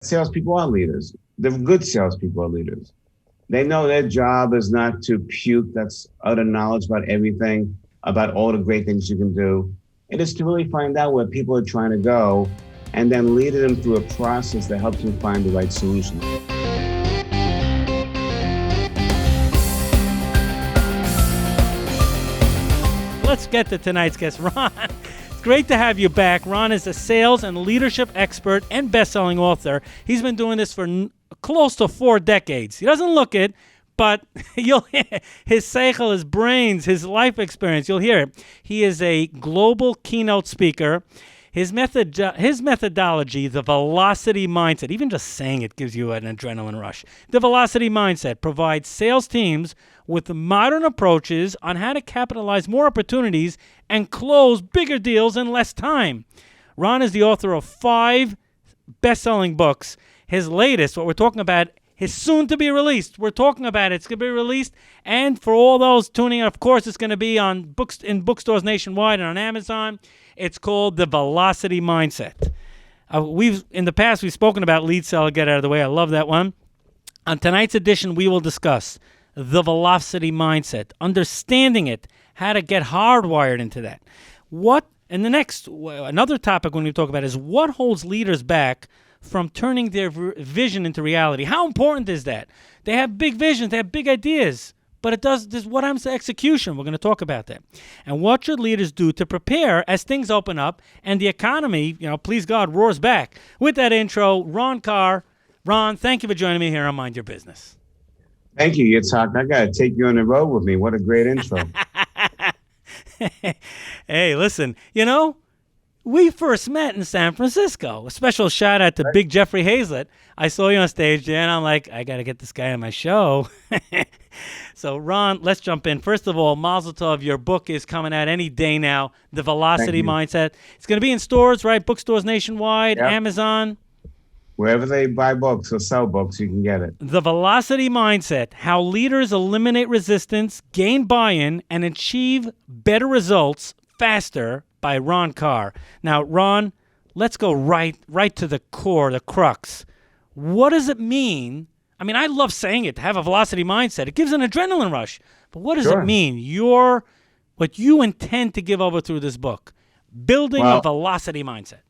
Salespeople are leaders. The good salespeople are leaders. They know their job is not to puke that's utter knowledge about everything, about all the great things you can do. It is to really find out where people are trying to go and then lead them through a process that helps them find the right solution. Let's get to tonight's guest, Ron. It's great to have you back. Ron is a sales and leadership expert and best-selling author. He's been doing this for close to 4 decades. He doesn't look it, but you'll hear his seichel, his brains, his life experience. You'll hear it. He is a global keynote speaker. His methodology, the velocity mindset, even just saying it gives you an adrenaline rush. The velocity mindset provides sales teams with modern approaches on how to capitalize more opportunities and close bigger deals in less time. Ron is the author of 5 best-selling books. His latest, what we're talking about, is soon to be released. We're talking about it. It's going to be released. And for all those tuning in, of course, it's going to be on in bookstores nationwide and on Amazon. It's called The Velocity Mindset. In the past, we've spoken about lead seller, get out of the way. I love that one. On tonight's edition, we will discuss the velocity mindset, understanding it, how to get hardwired into that. Another topic when we talk about is what holds leaders back from turning their vision into reality. How important is that? They have big visions, they have big ideas, but what happens to execution? We're going to talk about that. And what should leaders do to prepare as things open up and the economy, please God, roars back? With that intro, Ron Karr. Ron, thank you for joining me here on Mind Your Business. Thank you, Yitzchok. I got to take you on the road with me. What a great intro. Hey, listen, we first met in San Francisco. A special shout out to Big Jeffrey Hazlett. I saw you on stage there, and I'm like, I got to get this guy on my show. So, Ron, let's jump in. First of all, Mazel Tov, your book is coming out any day now, The Velocity Mindset. It's going to be in stores, right? Bookstores nationwide, yep. Amazon. Wherever they buy books or sell books, you can get it. The Velocity Mindset, How Leaders Eliminate Resistance, Gain Buy-in, and Achieve Better Results Faster by Ron Karr. Now, Ron, let's go right to the core, the crux. What does it mean? I mean, I love saying it, to have a velocity mindset. It gives an adrenaline rush. But what does it mean? What you intend to give over through this book, building a velocity mindset.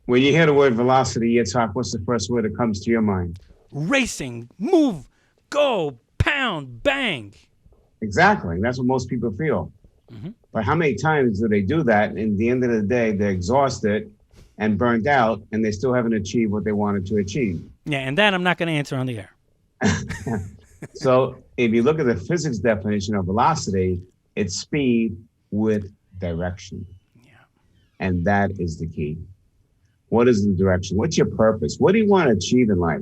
When you hear the word velocity, Yitzchok, what's the first word that comes to your mind? Racing, move, go, pound, bang. Exactly. That's what most people feel. Mm-hmm. But how many times do they do that? And at the end of the day, they're exhausted and burned out, and they still haven't achieved what they wanted to achieve. Yeah, and that I'm not going to answer on the air. So if you look at the physics definition of velocity, it's speed with direction. Yeah. And that is the key. What is the direction? What's your purpose? What do you want to achieve in life?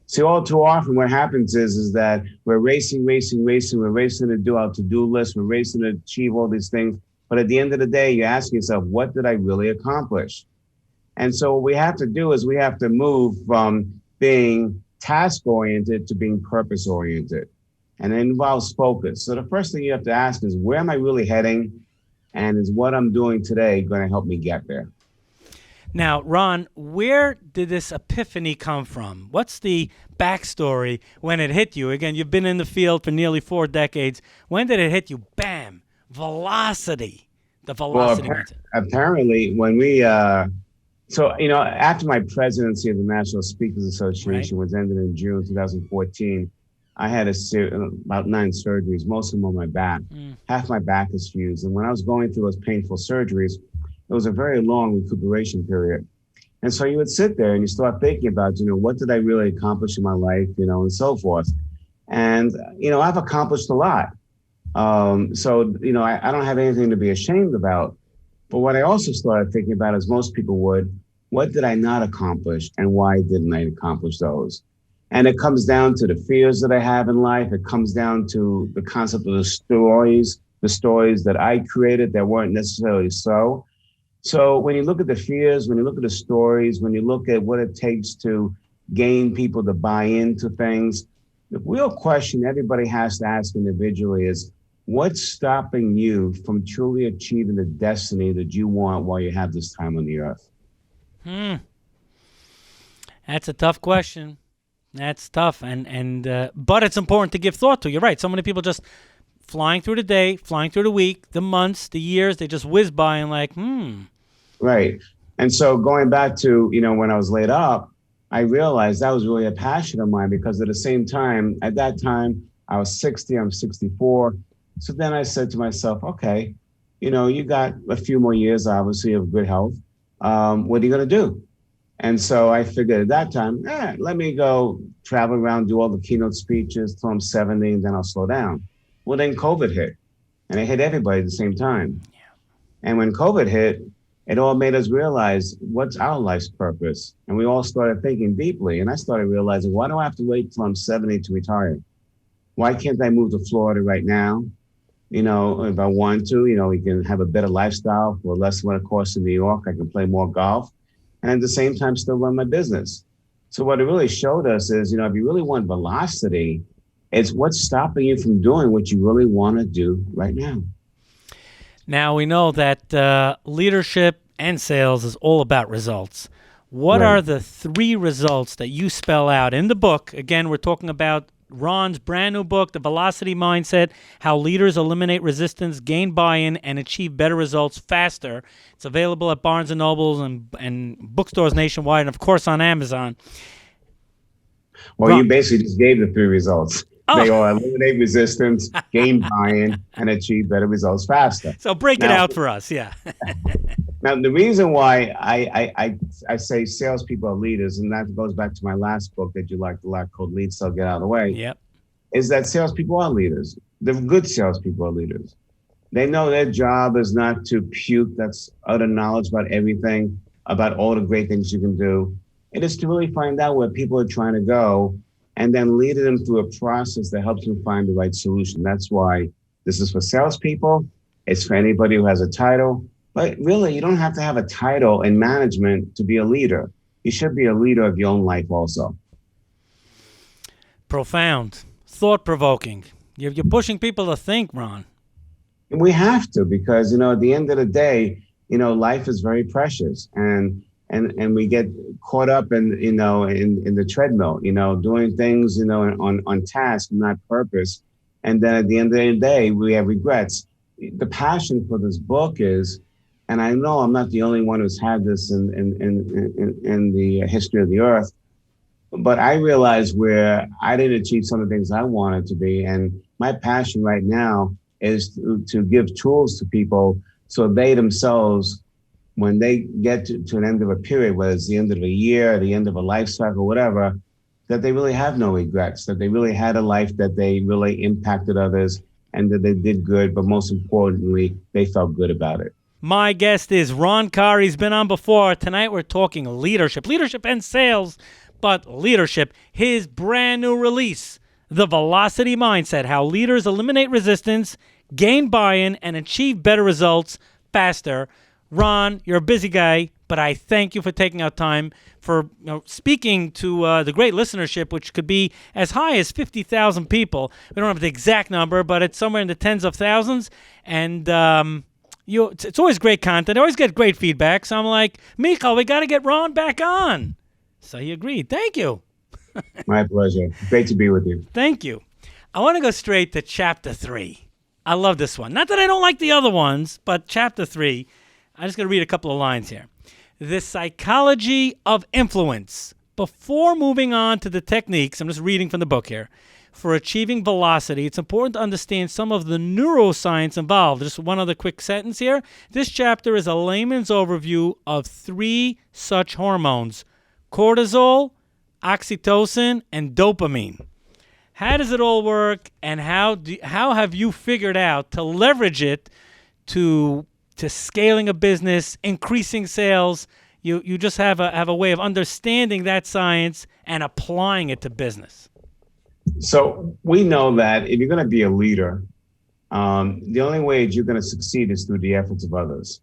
See, all too often what happens is that we're racing. We're racing to do our to-do list. We're racing to achieve all these things. But at the end of the day, you ask yourself, what did I really accomplish? And so what we have to do is we have to move from being task-oriented to being purpose-oriented. And it involves focus. So the first thing you have to ask is, where am I really heading? And is what I'm doing today going to help me get there? Now, Ron, where did this epiphany come from? What's the backstory when it hit you? Again, you've been in the field for nearly 4 decades. When did it hit you? Bam! Velocity. The velocity. Apparently, when we, after my presidency of the National Speakers Association was ended in June 2014, I had about 9 surgeries, most of them on my back. Half my back is fused. And when I was going through those painful surgeries, it was a very long recuperation period. And so you would sit there and you start thinking about, what did I really accomplish in my life, and so forth. And, I've accomplished a lot. I don't have anything to be ashamed about. But what I also started thinking about, as most people would, what did I not accomplish and why didn't I accomplish those? And it comes down to the fears that I have in life. It comes down to the concept of the stories that I created that weren't necessarily so. So when you look at the fears, when you look at the stories, when you look at what it takes to gain people to buy into things, the real question everybody has to ask individually is, what's stopping you from truly achieving the destiny that you want while you have this time on the earth? That's a tough question. That's tough, but it's important to give thought to. You're right. So many people just flying through the day, flying through the week, the months, the years. They just whiz by and like, Right. And so going back to, when I was laid up, I realized that was really a passion of mine because at the same time, at that time, I was 60, I'm 64. So then I said to myself, okay, you got a few more years, obviously, of good health. What are you going to do? And so I figured at that time, let me go travel around, do all the keynote speeches till I'm 70, and then I'll slow down. Well, then COVID hit, and it hit everybody at the same time. Yeah. And when COVID hit, it all made us realize what's our life's purpose. And we all started thinking deeply. And I started realizing, why do I have to wait till I'm 70 to retire? Why can't I move to Florida right now? If I want to, we can have a better lifestyle for less than what it costs in New York. I can play more golf and at the same time still run my business. So what it really showed us is, if you really want velocity, it's what's stopping you from doing what you really want to do right now. Now we know that leadership and sales is all about results. What are the 3 results that you spell out in the book? Again, we're talking about Ron's brand new book, The Velocity Mindset, How Leaders Eliminate Resistance, Gain Buy-in, and Achieve Better Results Faster. It's available at Barnes & Nobles and bookstores nationwide, and of course on Amazon. Well, Ron, you basically just gave the 3 results. They all eliminate resistance, gain buy-in, and achieve better results faster. So break it out for us, yeah. Now, the reason why I say salespeople are leaders, and that goes back to my last book that you liked a lot called Lead, Sell, Get Out of the Way, is that salespeople are leaders. The good salespeople are leaders. They know their job is not to puke that's utter knowledge about everything, about all the great things you can do. It is to really find out where people are trying to go and then lead them through a process that helps them find the right solution. That's why this is for salespeople. It's for anybody who has a title. But really, you don't have to have a title in management to be a leader. You should be a leader of your own life also. Profound. Thought-provoking. You're pushing people to think, Ron. We have to, because, at the end of the day, life is very precious. And we get caught up in the treadmill, doing things, on task, not purpose. And then at the end of the day, we have regrets. The passion for this book is, and I know I'm not the only one who's had this in the history of the earth, but I realized where I didn't achieve some of the things I wanted to be. And my passion right now is to give tools to people so they themselves, when they get to an end of a period, whether it's the end of a year, the end of a life cycle, whatever, that they really have no regrets, that they really had a life that they really impacted others and that they did good, but most importantly, they felt good about it. My guest is Ron Karr. He's been on before. Tonight we're talking leadership and sales, but leadership. His brand new release, The Velocity Mindset, How Leaders Eliminate Resistance, Gain Buy-in, and Achieve Better Results Faster. Ron, you're a busy guy, but I thank you for taking out time for speaking to the great listenership, which could be as high as 50,000 people. We don't have the exact number, but it's somewhere in the tens of thousands. And it's always great content. I always get great feedback. So I'm like, Michal, we got to get Ron back on. So he agreed. Thank you. My pleasure. Great to be with you. Thank you. I want to go straight to Chapter 3. I love this one. Not that I don't like the other ones, but Chapter 3. I'm just going to read a couple of lines here. The psychology of influence. Before moving on to the techniques, I'm just reading from the book here. For achieving velocity, it's important to understand some of the neuroscience involved. Just one other quick sentence here. This chapter is a layman's overview of 3 such hormones: cortisol, oxytocin, and dopamine. How does it all work, and how have you figured out to leverage it to scaling a business, increasing sales? You just have a way of understanding that science and applying it to business. So we know that if you're going to be a leader, the only way that you're going to succeed is through the efforts of others.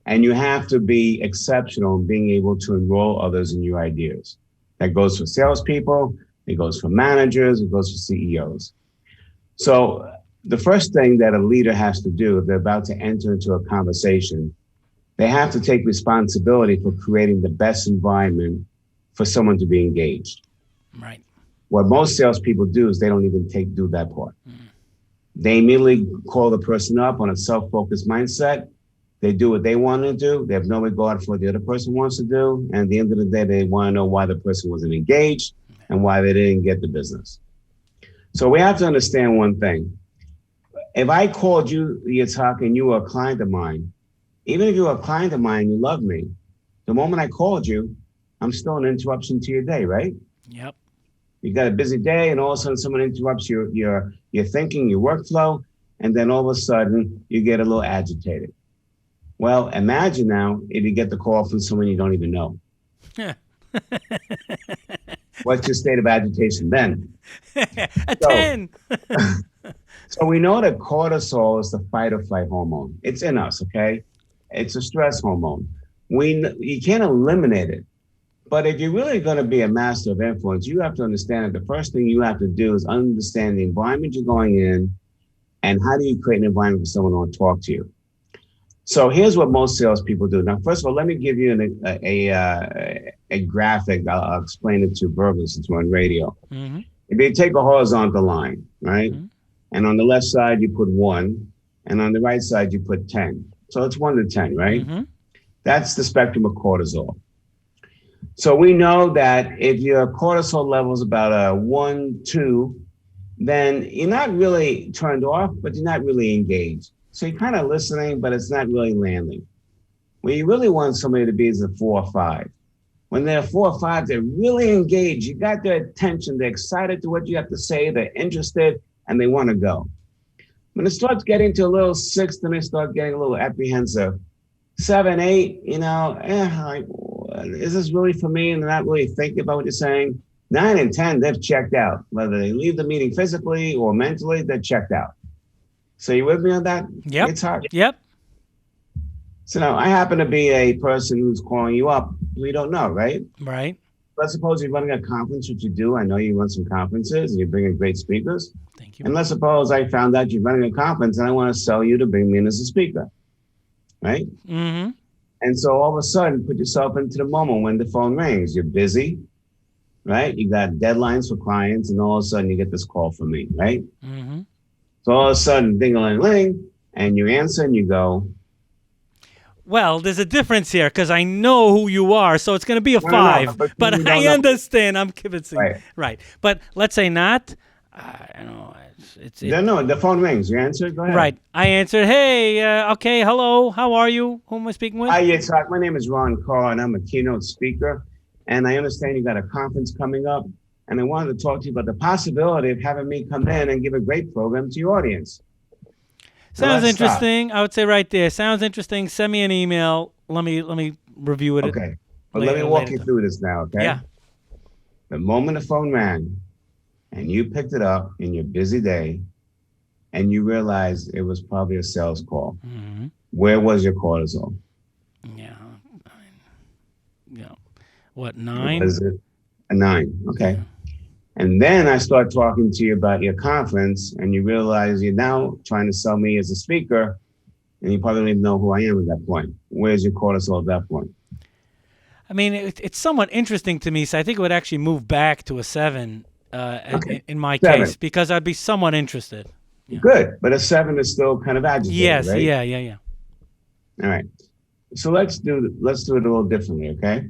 And you have to be exceptional in being able to enroll others in your ideas. That goes for salespeople, it goes for managers, it goes for CEOs. So the first thing that a leader has to do if they're about to enter into a conversation, they have to take responsibility for creating the best environment for someone to be engaged. Right. What most salespeople do is they don't even do that part. They immediately call the person up on a self-focused mindset. They do what they want to do. They have no regard for what the other person wants to do. And at the end of the day, they want to know why the person wasn't engaged and why they didn't get the business. So we have to understand one thing. If I called you, Yitzchok, and you were a client of mine, even if you were a client of mine and you love me, the moment I called you, I'm still an interruption to your day, right? Yep. You got a busy day, and all of a sudden someone interrupts your thinking, your workflow, and then all of a sudden you get a little agitated. Well, imagine now if you get the call from someone you don't even know. What's your state of agitation then? 10. So we know that cortisol is the fight or flight hormone. It's in us, okay? It's a stress hormone. You can't eliminate it. But if you're really going to be a master of influence, you have to understand that the first thing you have to do is understand the environment you're going in and how do you create an environment for someone to want to talk to you. So here's what most salespeople do. Now, first of all, let me give you a graphic. I'll explain it to verbally since we're on radio. Mm-hmm. If you take a horizontal line, right? Mm-hmm. And on the left side, you put 1. And on the right side, you put 10. So it's 1 to 10, right? Mm-hmm. That's the spectrum of cortisol. So we know that if your cortisol level is about a 1, 2, then you're not really turned off, but you're not really engaged. So you're kind of listening, but it's not really landing. Where you really want somebody to be is a 4 or 5. When they're 4 or 5, they're really engaged. You got their attention. They're excited to what you have to say. They're interested, and they want to go. When it starts getting to a little 6, then they start getting a little apprehensive. 7, 8, is this really for me? And they're not really thinking about what you're saying. 9 and 10, they've checked out. Whether they leave the meeting physically or mentally, they're checked out. So you with me on that? Yep. It's hard. Yep. So now I happen to be a person who's calling you up who you don't know, right? Right. Let's suppose you're running a conference, which you do. I know you run some conferences and you bring in great speakers. Thank you. And let's suppose I found out you're running a conference and I want to sell you to bring me in as a speaker, right? Mm-hmm. And so all of a sudden, put yourself into the moment when the phone rings. You're busy, right? You got deadlines for clients, and all of a sudden you get this call from me, right? Mm-hmm. So all of a sudden, ding-a-ling-ling, and you answer and you go, well, there's a difference here because I know who you are, so it's going to be a 5. But I understand. I'm convincing. Right. But let's say not. I don't know. No, the phone rings. You answer? Go ahead. Right. I answered, hey, okay, hello, how are you? Who am I speaking with? Hi, Yitzchok. My name is Ron Karr, and I'm a keynote speaker. And I understand you got a conference coming up. And I wanted to talk to you about the possibility of having me come in and give a great program to your audience. Sounds interesting. I would say right there. Sounds interesting. Send me an email. Let me review it. Okay. Well, let me walk you through this now, okay? Yeah. The moment the phone rang and you picked it up in your busy day and you realized it was probably a sales call, where was your cortisol? Yeah. What, 9? Was it a 9? Okay. Yeah. And then I start talking to you about your conference, and you realize you're now trying to sell me as a speaker, and you probably don't even know who I am at that point. Where's your cortisol at that point? I mean, it's somewhat interesting to me, so I think it would actually move back to a 7 in my 7. case, because I'd be somewhat interested. Yeah. Good, but a 7 is still kind of agitated, yes, right? Yeah. All right. So let's do it a little differently, okay?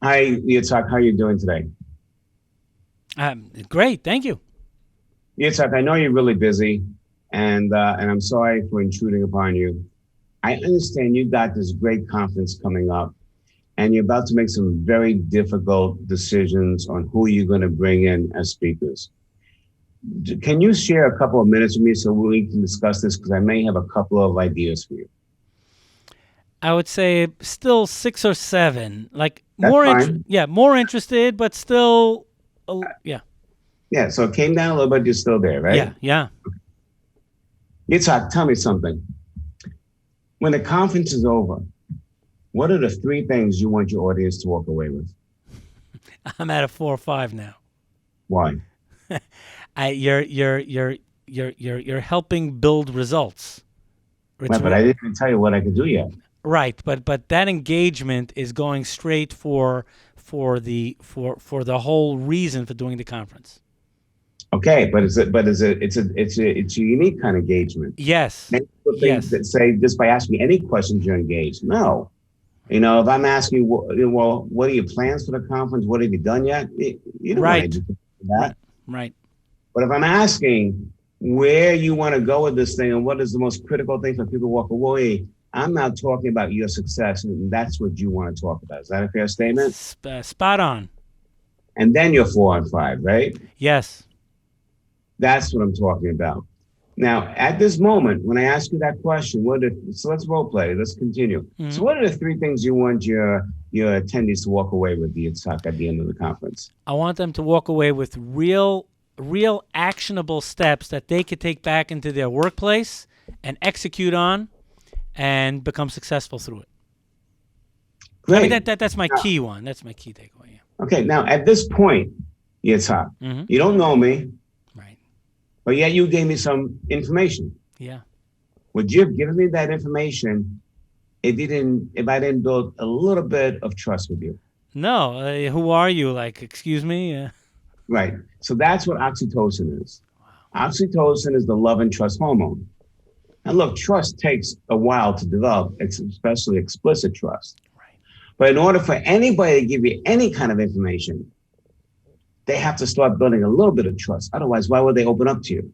Hi, Yitzchok, how are you doing today? Great, thank you. Yitzchok, I know you're really busy, and I'm sorry for intruding upon you. I understand you got this great conference coming up, and you're about to make some very difficult decisions on who you're going to bring in as speakers. Can you share a couple of minutes with me so we can discuss this? Because I may have a couple of ideas for you. I would say still 6 or 7, like That's fine. More interested, but still. Yeah. Yeah, so it came down a little bit, you're still there, right? Yeah. Yitzchok, tell me something. When the conference is over, what are the 3 things you want your audience to walk away with? I'm at a 4 or 5 now. Why? You're helping build results. Right, but I didn't even tell you what I could do yet. Right, but that engagement is going straight for the whole reason for doing the conference. Okay, but it's a unique kind of engagement. Yes. Many people think Yes. that say just by asking any questions you're engaged. No, if I'm asking, well, what are your plans for the conference? What have you done yet? You don't want to do that. Right. But if I'm asking where you want to go with this thing and what is the most critical thing for people to walk away, I'm not talking about your success, and that's what you want to talk about. Is that a fair statement? Spot on. And then you're 4 on 5, right? Yes. That's what I'm talking about. Now, at this moment, when I ask you that question, so let's role play. Let's continue. Mm-hmm. So what are the 3 things you want your attendees to walk away with, Yitzchok, at the end of the conference? I want them to walk away with real actionable steps that they could take back into their workplace and execute on and become successful through it. Great. I mean, that's my key one. That's my key takeaway. Yeah. Okay, now at this point, Yitzchok, you don't know me. Right. But yet you gave me some information. Yeah. Would you have given me that information if I didn't build a little bit of trust with you? No. Who are you? Like, excuse me? Right. So that's what oxytocin is. Wow. Oxytocin is the love and trust hormone. And look, trust takes a while to develop, especially explicit trust. Right. But in order for anybody to give you any kind of information, they have to start building a little bit of trust. Otherwise, why would they open up to you?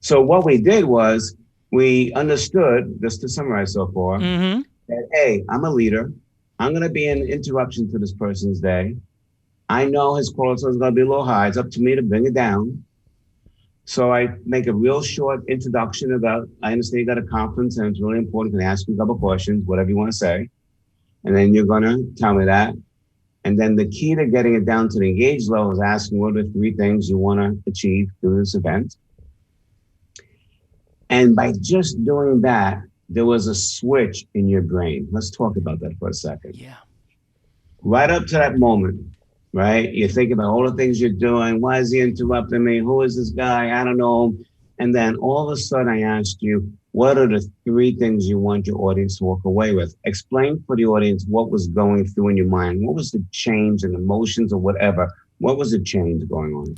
So what we did was we understood, just to summarize so far, that, hey, I'm a leader. I'm going to be an interruption to this person's day. I know his cortisol is going to be a little high. It's up to me to bring it down. So I make a real short introduction about, I understand you got a conference and it's really important. Can I ask you a couple questions, whatever you want to say. And then you're going to tell me that. And then the key to getting it down to the engaged level is asking what are the 3 things you want to achieve through this event. And by just doing that, there was a switch in your brain. Let's talk about that for a second. Yeah. Right up to that moment, right? You're thinking about all the things you're doing. Why is he interrupting me? Who is this guy? I don't know. And then all of a sudden I asked you, what are the 3 things you want your audience to walk away with? Explain for the audience what was going through in your mind. What was the change in emotions or whatever? What was the change going on?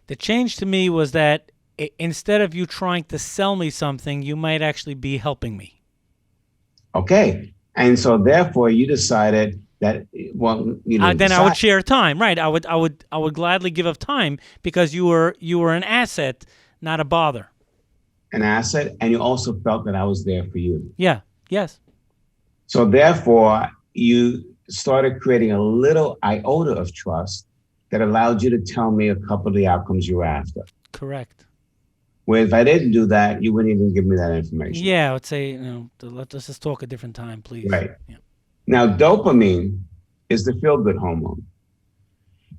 The change to me was that instead of you trying to sell me something, you might actually be helping me. Okay. And so therefore you decided that, well, then I would share time. Right. I would gladly give up time because you were an asset, not a bother. An asset, and you also felt that I was there for you. Yeah. Yes. So therefore, you started creating a little iota of trust that allowed you to tell me a couple of the outcomes you were after. Correct. Where if I didn't do that, you wouldn't even give me that information. Yeah, I would say, let's just talk a different time, please. Right. Yeah. Now, dopamine is the feel-good hormone.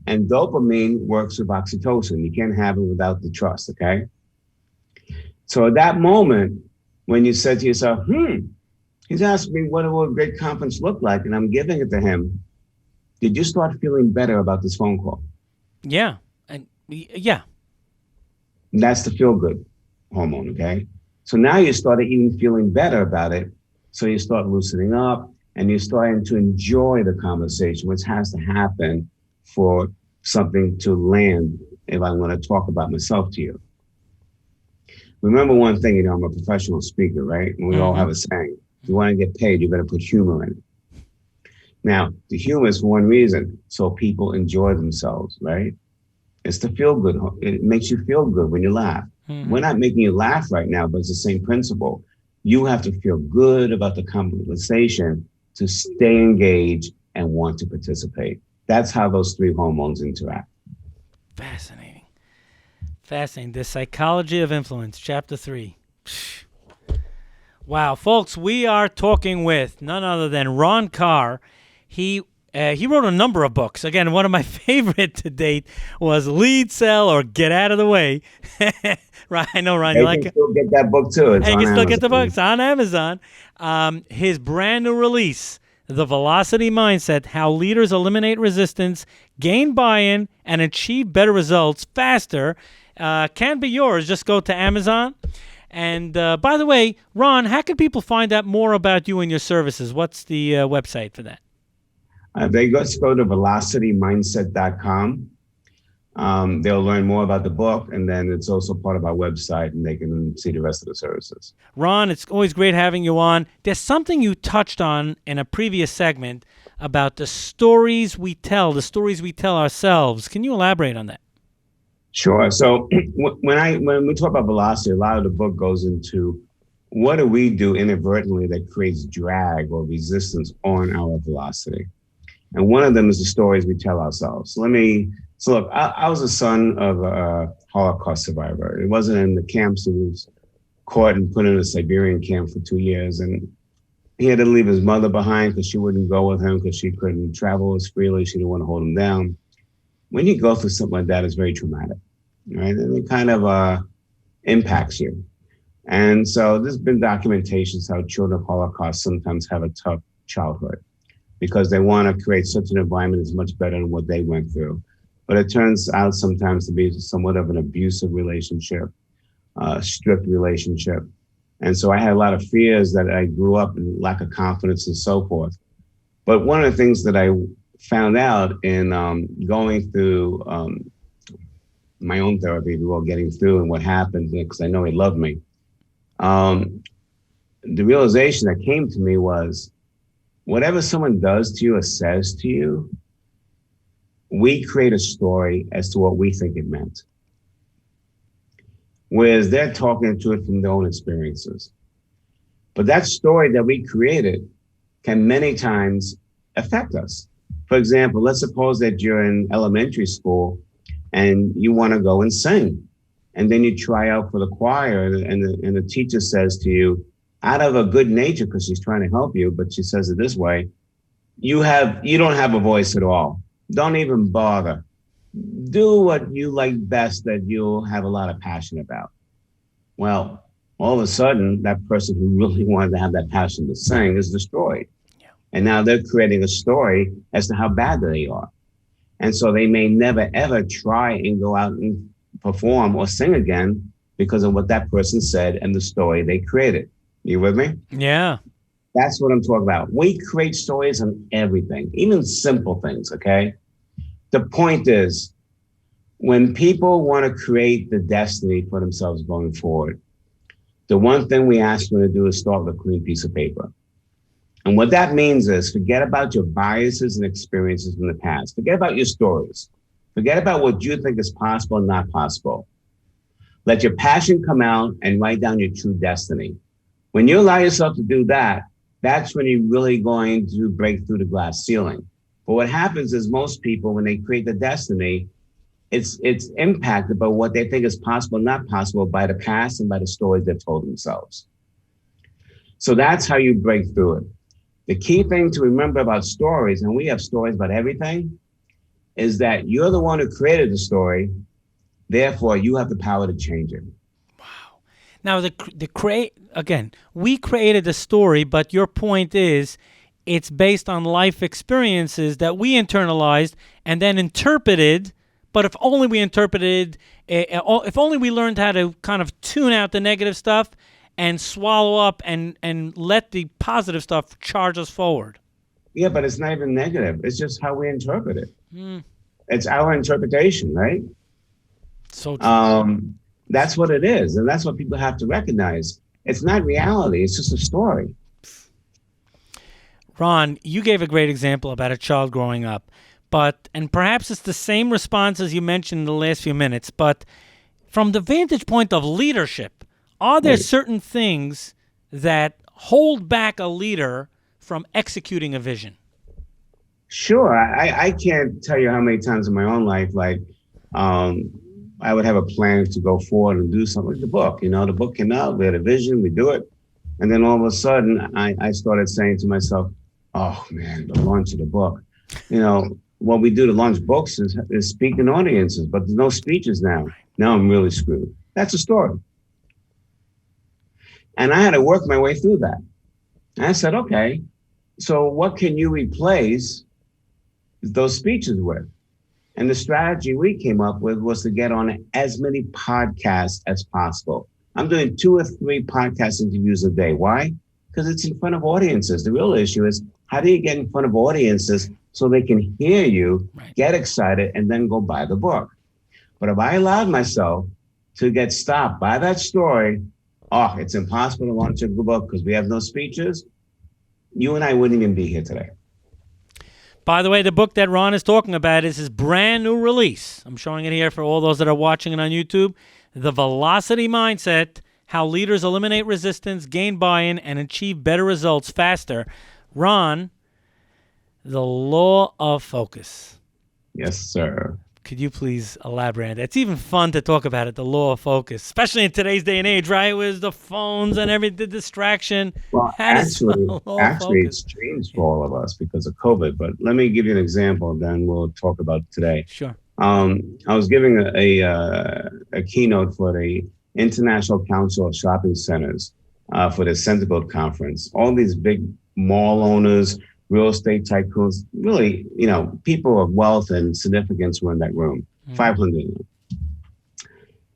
And dopamine works with oxytocin. You can't have it without the trust, okay? So at that moment, when you said to yourself, he's asking me what will a great conference look like, and I'm giving it to him, did you start feeling better about this phone call? Yeah. Yeah. And that's the feel-good hormone, okay? So now you started even feeling better about it. So you start loosening up, and you're starting to enjoy the conversation, which has to happen for something to land if I want to talk about myself to you. Remember one thing, I'm a professional speaker, right? And we all have a saying. If you want to get paid, you better put humor in it. Now, the humor is for one reason, so people enjoy themselves, right? It's the feel good. It makes you feel good when you laugh. We're not making you laugh right now, but it's the same principle. You have to feel good about the conversation to stay engaged and want to participate. That's how those 3 hormones interact. Fascinating. The Psychology of Influence, Chapter 3. Wow, folks, we are talking with none other than Ron Karr. He wrote a number of books. Again, one of my favorite to date was Lead, Sell, or Get Out of the Way. Right, I know, Ron, you like it? You can still get that book, too. You can still get the book. It's on Amazon. His brand new release, The Velocity Mindset, How Leaders Eliminate Resistance, Gain Buy-in, and Achieve Better Results Faster, can be yours. Just go to Amazon And by the way, Ron, how can people find out more about you and your services? What's the website for that? They just go to velocitymindset.com. They'll learn more about the book, and then it's also part of our website, and they can see the rest of the services. Ron, it's always great having you on. There's something you touched on in a previous segment about the stories we tell ourselves. Can you elaborate on that? Sure. So when we talk about velocity, a lot of the book goes into what do we do inadvertently that creates drag or resistance on our velocity. And one of them is the stories we tell ourselves. So look, I was a son of a Holocaust survivor. It wasn't in the camps. He was caught and put in a Siberian camp for 2 years. And he had to leave his mother behind because she wouldn't go with him because she couldn't travel as freely. She didn't want to hold him down. When you go through something like that, it's very traumatic, right? And it kind of impacts you. And so there's been documentations how children of Holocaust sometimes have a tough childhood because they want to create such an environment that's much better than what they went through. But it turns out sometimes to be somewhat of an abusive relationship, strict relationship. And so I had a lot of fears that I grew up in lack of confidence and so forth. But one of the things that I found out in going through my own therapy, getting through and what happened, because I know he loved me. The realization that came to me was whatever someone does to you or says to you, we create a story as to what we think it meant. Whereas they're talking to it from their own experiences. But that story that we created can many times affect us. For example, let's suppose that you're in elementary school and you want to go and sing. And then you try out for the choir and the teacher says to you, out of a good nature, because she's trying to help you, but she says it this way, you don't have a voice at all. Don't even bother. Do what you like best that you'll have a lot of passion about. Well, all of a sudden, that person who really wanted to have that passion to sing is destroyed. Yeah. And now they're creating a story as to how bad they are. And so they may never, ever try and go out and perform or sing again because of what that person said and the story they created. You with me? Yeah. That's what I'm talking about. We create stories on everything, even simple things, okay? The point is, when people want to create the destiny for themselves going forward, the one thing we ask them to do is start with a clean piece of paper. And what that means is forget about your biases and experiences from the past. Forget about your stories. Forget about what you think is possible and not possible. Let your passion come out and write down your true destiny. When you allow yourself to do that, that's when you're really going to break through the glass ceiling. But what happens is most people, when they create the destiny, it's impacted by what they think is possible, not possible, by the past and by the stories they've told themselves. So that's how you break through it. The key thing to remember about stories, and we have stories about everything, is that you're the one who created the story. Therefore, you have the power to change it. Wow. Now, we created the story, but your point is it's based on life experiences that we internalized and then interpreted. But if only we if only we learned how to kind of tune out the negative stuff and swallow up and let the positive stuff charge us forward. Yeah, but it's not even negative. It's just how we interpret it. It's our interpretation, right? So true. That's what it is. And that's what people have to recognize. It's not reality. It's just a story. Ron, you gave a great example about a child growing up. And perhaps it's the same response as you mentioned in the last few minutes, but from the vantage point of leadership, are there certain things that hold back a leader from executing a vision? Sure. I can't tell you how many times in my own life, I would have a plan to go forward and do something like the book. The book came out, we had a vision, we do it. And then all of a sudden, I started saying to myself, oh, man, the launch of the book. What we do to launch books is speaking audiences, but there's no speeches now. Now I'm really screwed. That's a story. And I had to work my way through that. And I said, okay, so what can you replace those speeches with? And the strategy we came up with was to get on as many podcasts as possible. I'm doing 2 or 3 podcast interviews a day. Why? Because it's in front of audiences. The real issue is, how do you get in front of audiences so they can hear you, get excited, and then go buy the book? But if I allowed myself to get stopped by that story, it's impossible to launch a book because we have no speeches, you and I wouldn't even be here today. By the way, the book that Ron is talking about is his brand new release. I'm showing it here for all those that are watching it on YouTube. The Velocity Mindset, How Leaders Eliminate Resistance, Gain Buy-in, and Achieve Better Results Faster. Ron, the Law of Focus. Yes, sir. Could you please elaborate? It's even fun to talk about it, the law of focus, especially in today's day and age, right? With the phones and the distraction. Well, actually, it's changed for all of us because of COVID. But let me give you an example, then we'll talk about today. Sure. I was giving a keynote for the International Council of Shopping Centers for the Centerville Conference. All these big mall owners, real estate tycoons, really, people of wealth and significance were in that room, 500 of them.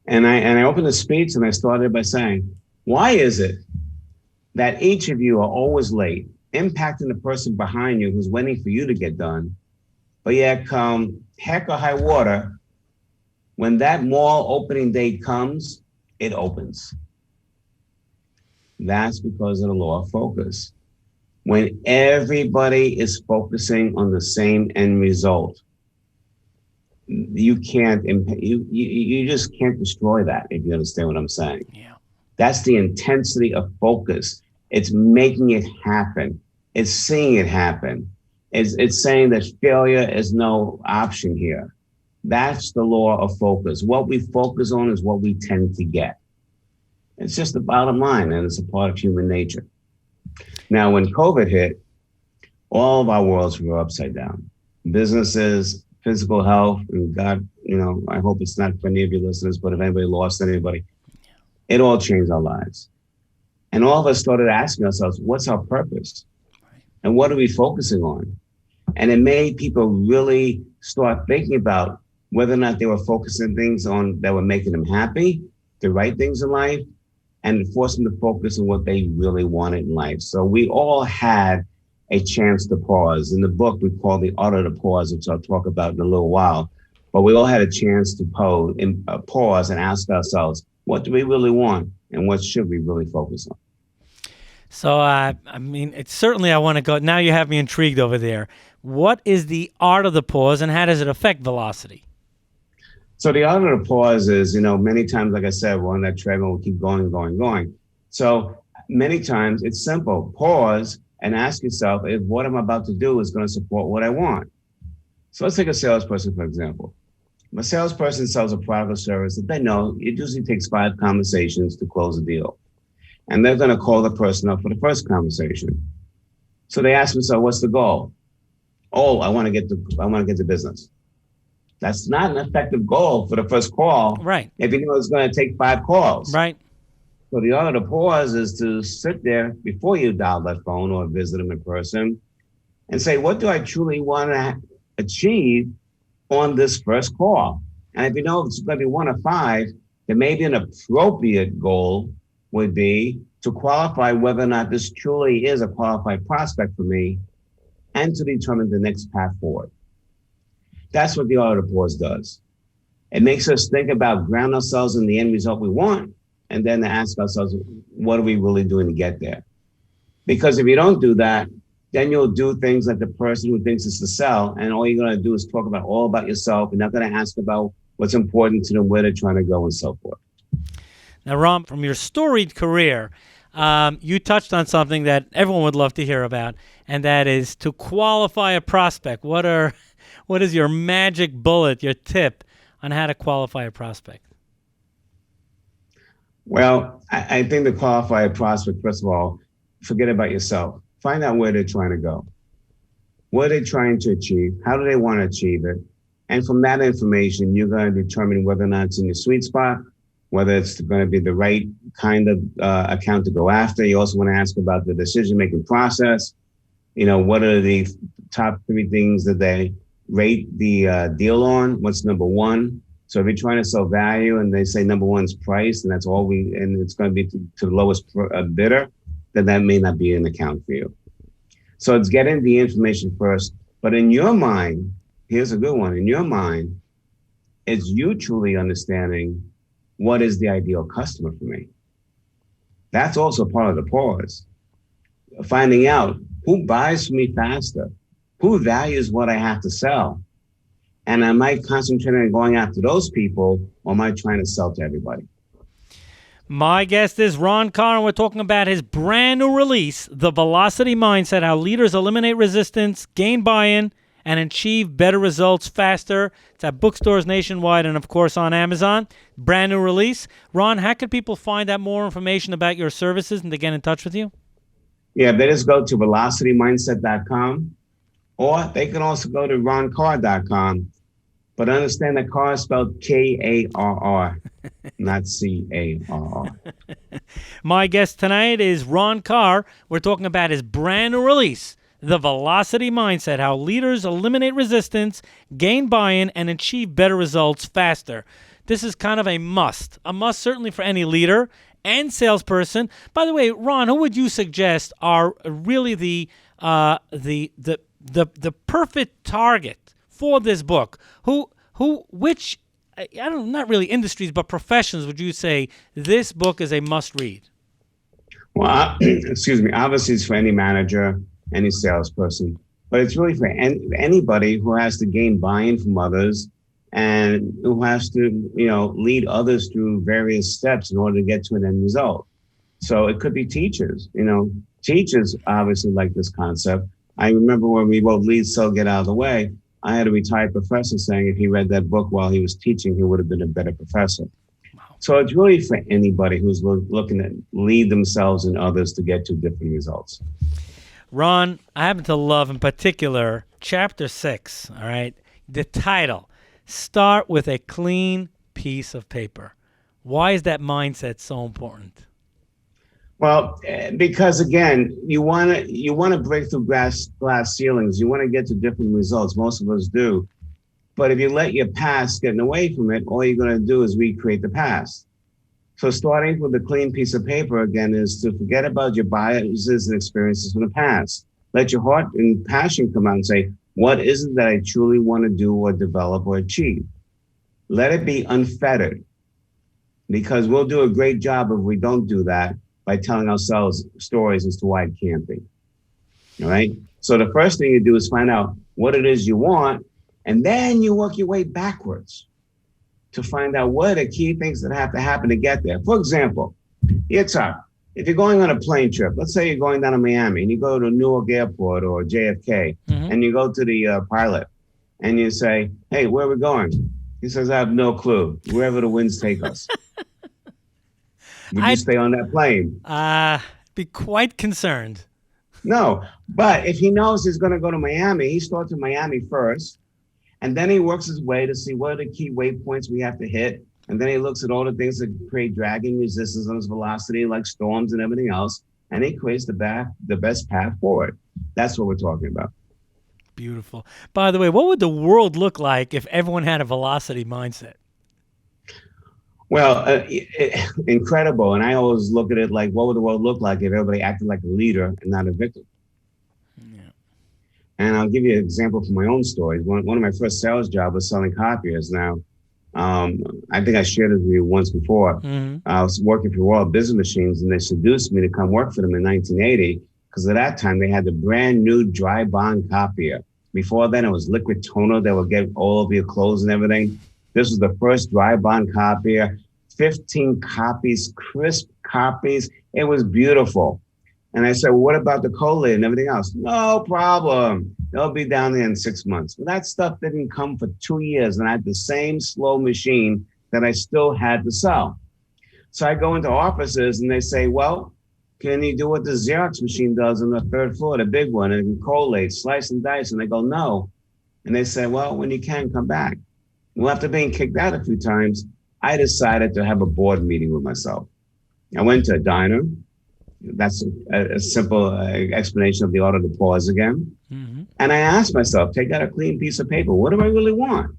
And I opened the speech and I started by saying, why is it that each of you are always late, impacting the person behind you who's waiting for you to get done, but yet come heck or high water, when that mall opening date comes, it opens. That's because of the law of focus. When everybody is focusing on the same end result, you just can't destroy that, if you understand what I'm saying. Yeah. That's the intensity of focus. It's making it happen. It's seeing it happen. It's saying that failure is no option here. That's the law of focus. What we focus on is what we tend to get. It's just the bottom line, and it's a part of human nature. Now, when COVID hit, all of our worlds were upside down. Businesses, physical health, and God, I hope it's not for any of your listeners, but if anybody lost anybody, it all changed our lives. And all of us started asking ourselves, what's our purpose? And what are we focusing on? And it made people really start thinking about whether or not they were focusing things on that were making them happy, the right things in life, and force them to focus on what they really wanted in life. So we all had a chance to pause. In the book, we call The Art of the Pause, which I'll talk about in a little while. But we all had a chance to pause and ask ourselves, what do we really want? And what should we really focus on? So, it's certainly I want to go. Now you have me intrigued over there. What is the art of the pause, and how does it affect velocity? So the art of the pause is, many times, like I said, we're on that treadmill, we keep going. So many times it's simple. Pause and ask yourself if what I'm about to do is going to support what I want. So let's take a salesperson, for example. If a salesperson sells a product or service that they know it usually takes 5 conversations to close a deal. And they're going to call the person up for the first conversation. So they ask themselves, what's the goal? Oh, I want to get the business. That's not an effective goal for the first call. Right. If you know it's going to take 5 calls. Right. So the art of the pause is to sit there before you dial that phone or visit them in person and say, what do I truly want to achieve on this first call? And if you know it's going to be 1 of 5, then maybe an appropriate goal would be to qualify whether or not this truly is a qualified prospect for me and to determine the next path forward. That's what the art of the pause does. It makes us think about, ground ourselves in the end result we want, and then to ask ourselves, what are we really doing to get there? Because if you don't do that, then you'll do things like the person who thinks it's to sell, and all you're going to do is talk all about yourself. You're not going to ask about what's important to them, where they're trying to go, and so forth. Now, Ron, from your storied career, you touched on something that everyone would love to hear about, and that is to qualify a prospect. What is your magic bullet, your tip on how to qualify a prospect? Well, I think to qualify a prospect, first of all, forget about yourself. Find out where they're trying to go. What are they trying to achieve? How do they want to achieve it? And from that information, you're going to determine whether or not it's in your sweet spot, whether it's going to be the right kind of account to go after. You also want to ask about the decision-making process. What are the top 3 things that they rate the deal on? What's number 1? So if you're trying to sell value and they say number one's price and that's all and it's going to be to the lowest bidder, then that may not be an account for you. So it's getting the information first. But in your mind, here's a good one. In your mind, it's you truly understanding what is the ideal customer for me. That's also part of the pause. Finding out who buys from me faster, who values what I have to sell. And am I concentrating on going after those people, or am I trying to sell to everybody? My guest is Ron Karr, and we're talking about his brand new release, The Velocity Mindset, How Leaders Eliminate Resistance, Gain Buy-in, and Achieve Better Results Faster. It's at bookstores nationwide and, of course, on Amazon. Brand new release. Ron, how can people find out more information about your services and to get in touch with you? Yeah, they just go to velocitymindset.com, or they can also go to ronkarr.com. But understand that Karr is spelled Karr, not Carr. My guest tonight is Ron Karr. We're talking about his brand new release, The Velocity Mindset, How Leaders Eliminate Resistance, Gain Buy-in, and Achieve Better Results Faster. This is kind of a must certainly for any leader and salesperson. By the way, Ron, who would you suggest are really the perfect target for this book? Which, I don't know, not really industries, but professions would you say this book is a must-read? Well, excuse me. Obviously, it's for any manager, any salesperson, but it's really for anybody who has to gain buy-in from others and who has to, lead others through various steps in order to get to an end result. So it could be teachers. Teachers obviously like this concept. I remember when we wrote Lead, Sell, Get Out of the Way, I had a retired professor saying if he read that book while he was teaching, he would have been a better professor. Wow. So it's really for anybody who's looking to lead themselves and others to get to different results. Ron, I happen to love in particular Chapter 6, all right? The title, Start with a Clean Piece of Paper. Why is that mindset so important? Well, because again, you want to break through glass ceilings. You want to get to different results. Most of us do. But if you let your past get away from it, all you're going to do is recreate the past. So starting with a clean piece of paper, again, is to forget about your biases and experiences from the past. Let your heart and passion come out and say, what is it that I truly want to do or develop or achieve? Let it be unfettered, because we'll do a great job if we don't do that by telling ourselves stories as to why it can't be. All right? So the first thing you do is find out what it is you want, and then you work your way backwards to find out what are the key things that have to happen to get there. For example, Yitzchok, if you're going on a plane trip, let's say you're going down to Miami and you go to Newark Airport or JFK, and you go to the pilot and you say, hey, where are we going? He says, I have no clue. Wherever the winds take us. Would you stay on that plane? Be quite concerned. No, but if he knows he's going to go to Miami, he starts in Miami first, and then he works his way to see what are the key waypoints we have to hit, and then he looks at all the things that create dragging resistance on his velocity, like storms and everything else, and he creates the best path forward. That's what we're talking about. Beautiful. By the way, what would the world look like if everyone had a velocity mindset? Well, incredible. And I always look at it like, what would the world look like if everybody acted like a leader and not a victim? Yeah. And I'll give you an example from my own story. One of my first sales jobs was selling copiers. Now, I think I shared it with you once before. I was working for Royal Business Machines, and they seduced me to come work for them in 1980, because at that time they had the brand new dry bond copier. Before then, it was liquid toner that would get all over your clothes and everything. This was the first dry bond copier, 15 copies, crisp copies. It was beautiful. And I said, well, what about the collate and everything else? No problem. They'll be down there in 6 months. Well, that stuff didn't come for 2 years, and I had the same slow machine that I still had to sell. So I go into offices and they say, well, can you do what the Xerox machine does on the third floor, the big one, and it can collate, slice and dice? And I go, no. And they say, well, when you can, come back. Well, after being kicked out a few times, I decided to have a board meeting with myself. I went to a diner. That's a simple explanation of the art of the pause again. And I asked myself, take out a clean piece of paper. What do I really want?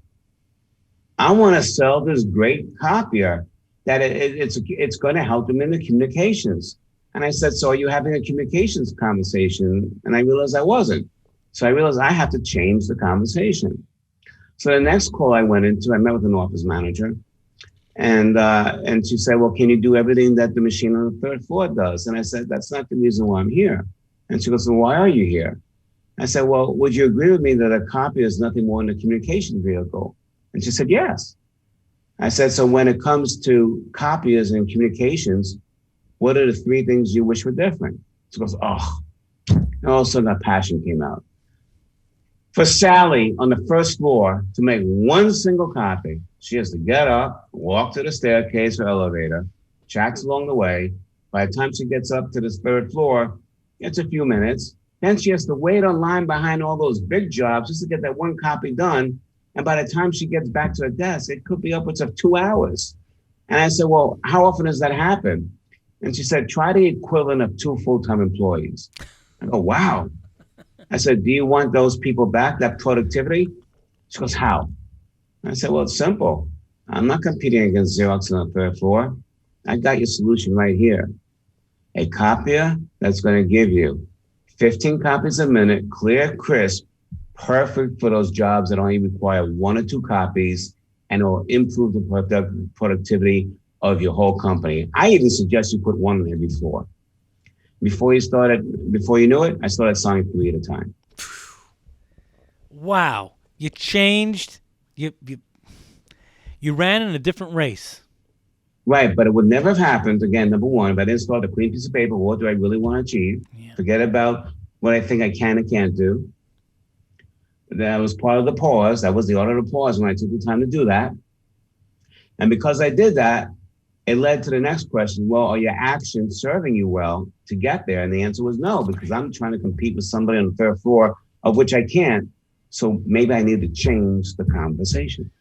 I want to sell this great copier that it's going to help them in the communications. And I said, so are you having a communications conversation? And I realized I wasn't. So I realized I have to change the conversation. So the next call I went into, I met with an office manager, and she said, well, can you do everything that the machine on the third floor does? And I said, that's not the reason why I'm here. And she goes, well, why are you here? I said, well, would you agree with me that a copier is nothing more than a communication vehicle? And she said, yes. I said, so when it comes to copiers and communications, what are the three things you wish were different? She goes, oh, and all of a sudden that passion came out. For Sally on the first floor to make one single copy, she has to get up, walk to the staircase or elevator, tracks along the way. By the time she gets up to this third floor, it's a few minutes. Then she has to wait online behind all those big jobs just to get that one copy done. And by the time she gets back to her desk, it could be upwards of 2 hours. And I said, well, how often does that happen? And she said, try the equivalent of 2 full-time employees. I go, wow. I said, do you want those people back, that productivity? She goes, how? I said, well, it's simple. I'm not competing against Xerox on the third floor. I got your solution right here. A copier that's going to give you 15 copies a minute, clear, crisp, perfect for those jobs that only require 1 or 2 copies, and it will improve the productivity of your whole company. I even suggest you put 1 on every floor. Before you knew it, I started selling 3 at a time. Wow. You changed. You ran in a different race. Right, but it would never have happened, again, number one, if I didn't start a clean piece of paper. What do I really want to achieve? Yeah. Forget about what I think I can and can't do. That was part of the pause. That was the order of the pause when I took the time to do that. And because I did that, it led to the next question. Well, are your actions serving you well to get there? And the answer was no, because I'm trying to compete with somebody on the third floor, of which I can't. So maybe I need to change the conversation.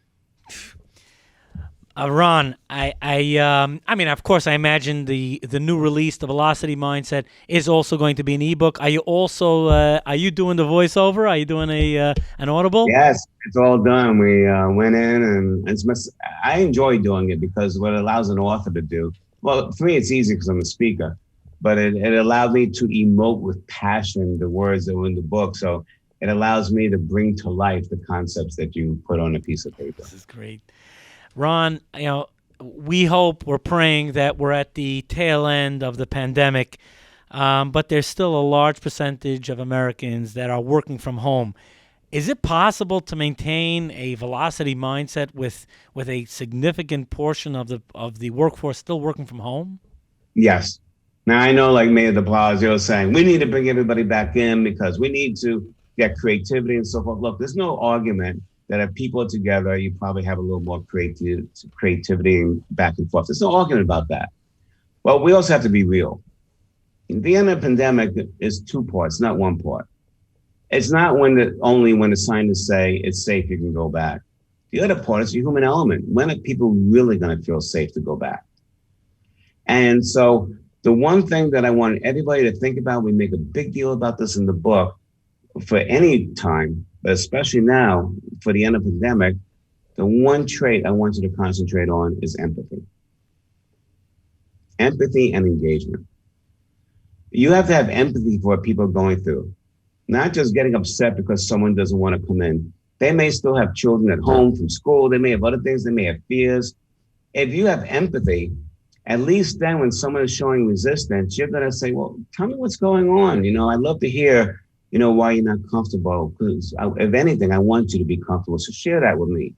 Ron, I mean, of course, I imagine the new release, the Velocity Mindset, is also going to be an ebook. Are you also are you doing the voiceover? Are you doing an Audible? Yes, it's all done. We went in, and I enjoy doing it because what it allows an author to do. Well, for me, it's easy because I'm a speaker, but it allowed me to emote with passion the words that were in the book. So it allows me to bring to life the concepts that you put on a piece of paper. This is great. Ron, we're praying that we're at the tail end of the pandemic, but there's still a large percentage of Americans that are working from home. Is it possible to maintain a velocity mindset with a significant portion of the workforce still working from home? Yes. Now, I know, like Mayor de Blasio is saying, we need to bring everybody back in because we need to get creativity and so forth. Look, there's no argument that if people are together, you probably have a little more creativity and back and forth. There's no argument about that. Well, we also have to be real. The end of the pandemic is 2 parts, not 1 part. It's not only when the scientists say it's safe, you can go back. The other part is the human element. When are people really going to feel safe to go back? And so the one thing that I want everybody to think about, we make a big deal about this in the book, for any time, but especially now for the end of the pandemic, the one trait I want you to concentrate on is empathy. Empathy and engagement. You have to have empathy for what people are going through, not just getting upset because someone doesn't want to come in. They may still have children at home from school. They may have other things. They may have fears. If you have empathy, at least then when someone is showing resistance, you're going to say, well, tell me what's going on. I'd love to hear why you're not comfortable, because if anything, I want you to be comfortable. So share that with me.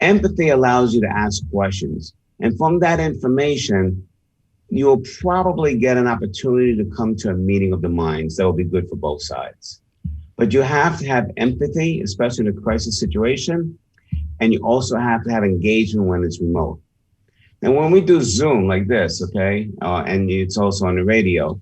Empathy allows you to ask questions. And from that information, you'll probably get an opportunity to come to a meeting of the minds that will be good for both sides. But you have to have empathy, especially in a crisis situation. And you also have to have engagement when it's remote. And when we do Zoom like this, okay, and it's also on the radio,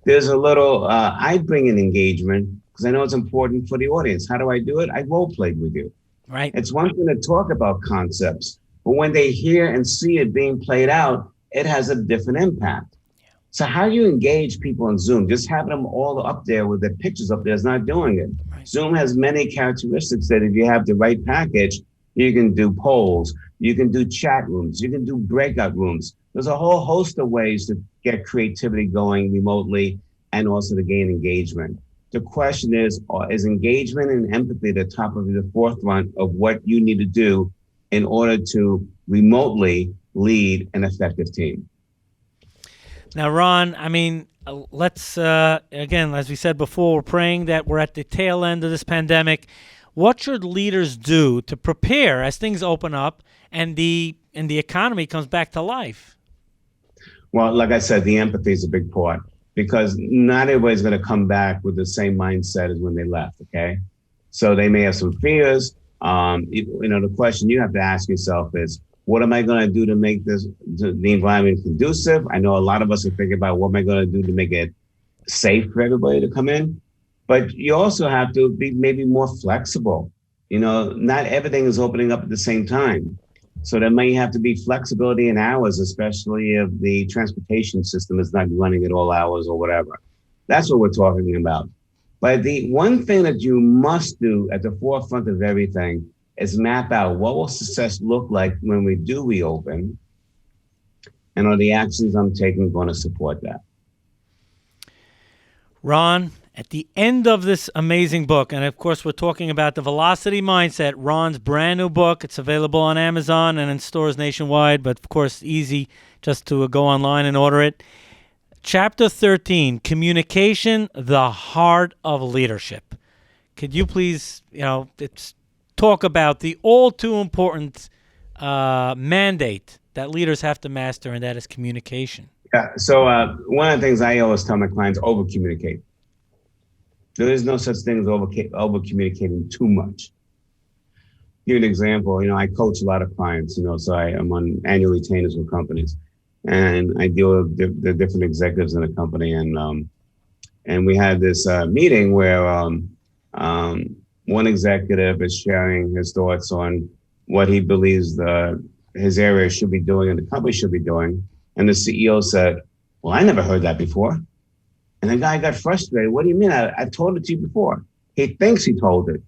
there's a little, I bring in engagement because I know it's important for the audience. How do I do it? I role played with you. Right. It's one thing to talk about concepts, but when they hear and see it being played out, it has a different impact. Yeah. So how do you engage people on Zoom? Just having them all up there with their pictures up there is not doing it. Right. Zoom has many characteristics that if you have the right package, You can do polls. You can do chat rooms. You can do breakout rooms. There's a whole host of ways to get creativity going remotely and also to gain engagement. The question is engagement and empathy at the top of the forefront of what you need to do in order to remotely lead an effective team? Now, Ron, I mean, let's, again, as we said before, we're praying that we're at the tail end of this pandemic. What should leaders do to prepare as things open up and the economy comes back to life? Well, like I said, the empathy is a big part because not everybody's going to come back with the same mindset as when they left, okay? So they may have some fears. The question you have to ask yourself is, what am I going to do to make the environment conducive? I know a lot of us are thinking about what am I going to do to make it safe for everybody to come in. But you also have to be maybe more flexible. Not everything is opening up at the same time. So there may have to be flexibility in hours, especially if the transportation system is not running at all hours or whatever. That's what we're talking about. But the one thing that you must do at the forefront of everything is map out what will success look like when we do reopen, and are the actions I'm taking going to support that? Ron, at the end of this amazing book, and of course we're talking about the Velocity Mindset, Ron's brand new book. It's available on Amazon and in stores nationwide, but of course easy just to go online and order it. Chapter 13, Communication, the Heart of Leadership. Could you please, talk about the all too important mandate that leaders have to master, and that is communication? Yeah. So one of the things I always tell my clients, over-communicate. There is no such thing as over-communicating too much. Give you an example. I coach a lot of clients, so I'm on annual retainers with companies. And I deal with the different executives in the company. And we had this meeting where one executive is sharing his thoughts on what he believes his area should be doing and the company should be doing. And the CEO said, well, I never heard that before. And the guy got frustrated. What do you mean? I told it to you before. He thinks he told it.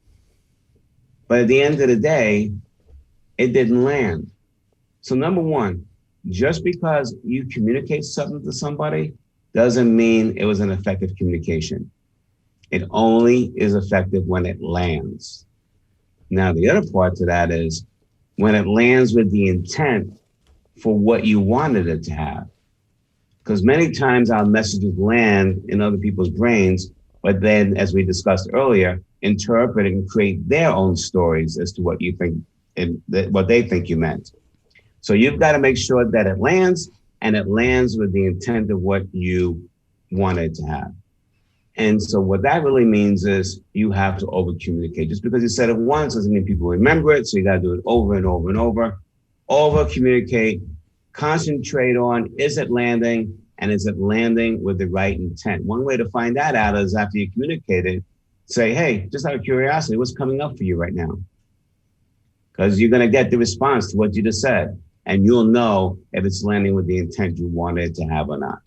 But at the end of the day, it didn't land. So number one, just because you communicate something to somebody doesn't mean it was an effective communication. It only is effective when it lands. Now, the other part to that is when it lands with the intent for what you wanted it to have. Because many times our messages land in other people's brains, but then, as we discussed earlier, interpret and create their own stories as to what you think and what they think you meant. So you've got to make sure that it lands, and it lands with the intent of what you wanted to have. And so what that really means is you have to over communicate. Just because you said it once doesn't mean people remember it. So you got to do it over and over and over. Over communicate, concentrate on, is it landing, and is it landing with the right intent? One way to find that out is after you communicate it, say, hey, just out of curiosity, what's coming up for you right now? Because you're going to get the response to what you just said, and you'll know if it's landing with the intent you wanted it to have or not.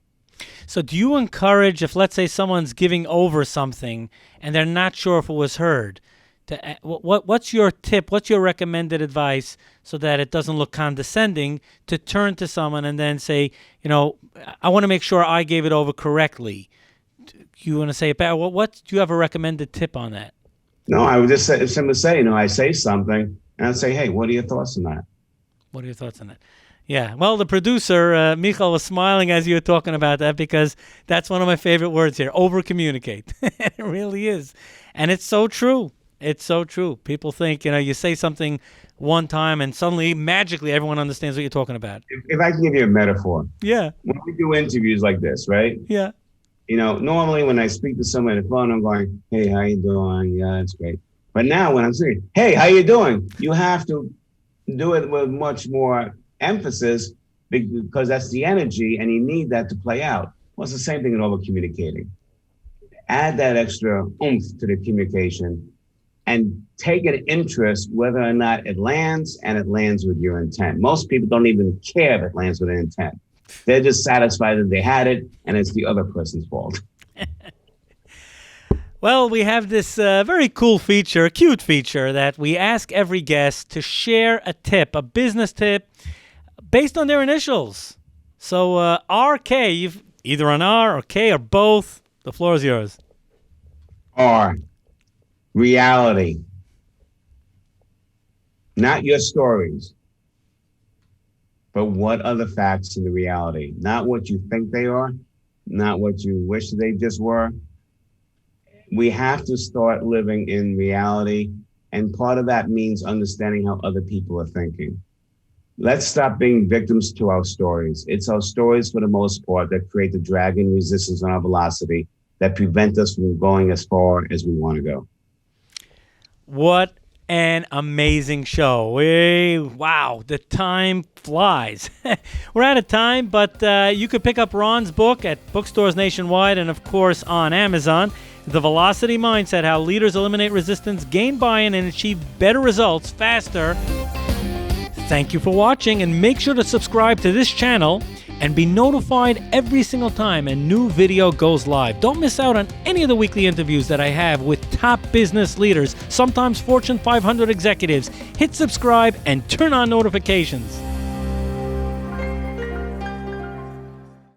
So do you encourage, if let's say someone's giving over something and they're not sure if it was heard, what's your tip, what's your recommended advice so that it doesn't look condescending to turn to someone and then say, I want to make sure I gave it over correctly. You want to say it back? What do you have a recommended tip on that? No, I would just simply say, I say something and I'd say, hey, what are your thoughts on that? What are your thoughts on that? Yeah, well, the producer, Michal, was smiling as you were talking about that because that's one of my favorite words here, over-communicate. It really is. And it's so true. It's so true. People think, you say something one time and suddenly, magically, everyone understands what you're talking about. If I can give you a metaphor. Yeah. When we do interviews like this, right? Yeah. Normally when I speak to someone on the phone, I'm going, hey, how you doing? Yeah, that's great. But now when I'm saying, hey, how you doing? You have to do it with much more emphasis because that's the energy and you need that to play out. Well, it's the same thing in over communicating. Add that extra oomph to the communication and take an interest whether or not it lands, and it lands with your intent. Most people don't even care if it lands with an intent. They're just satisfied that they had it and it's the other person's fault. Well, we have this very cool feature, cute feature, that we ask every guest to share a tip, a business tip, based on their initials. So RK, you've either an R or K or both. The floor is yours. R. Reality. Not your stories, but what are the facts in the reality? Not what you think they are, not what you wish they just were. We have to start living in reality, and part of that means understanding how other people are thinking. Let's stop being victims to our stories. It's our stories, for the most part, that create the drag and resistance on our velocity that prevent us from going as far as we want to go. What an amazing show. Wow, the time flies. We're out of time, but you could pick up Ron's book at bookstores nationwide and, of course, on Amazon. The Velocity Mindset, How Leaders Eliminate Resistance, Gain Buy-in, and Achieve Better Results Faster. Thank you for watching, and make sure to subscribe to this channel and be notified every single time a new video goes live. Don't miss out on any of the weekly interviews that I have with top business leaders, sometimes Fortune 500 executives. Hit subscribe and turn on notifications.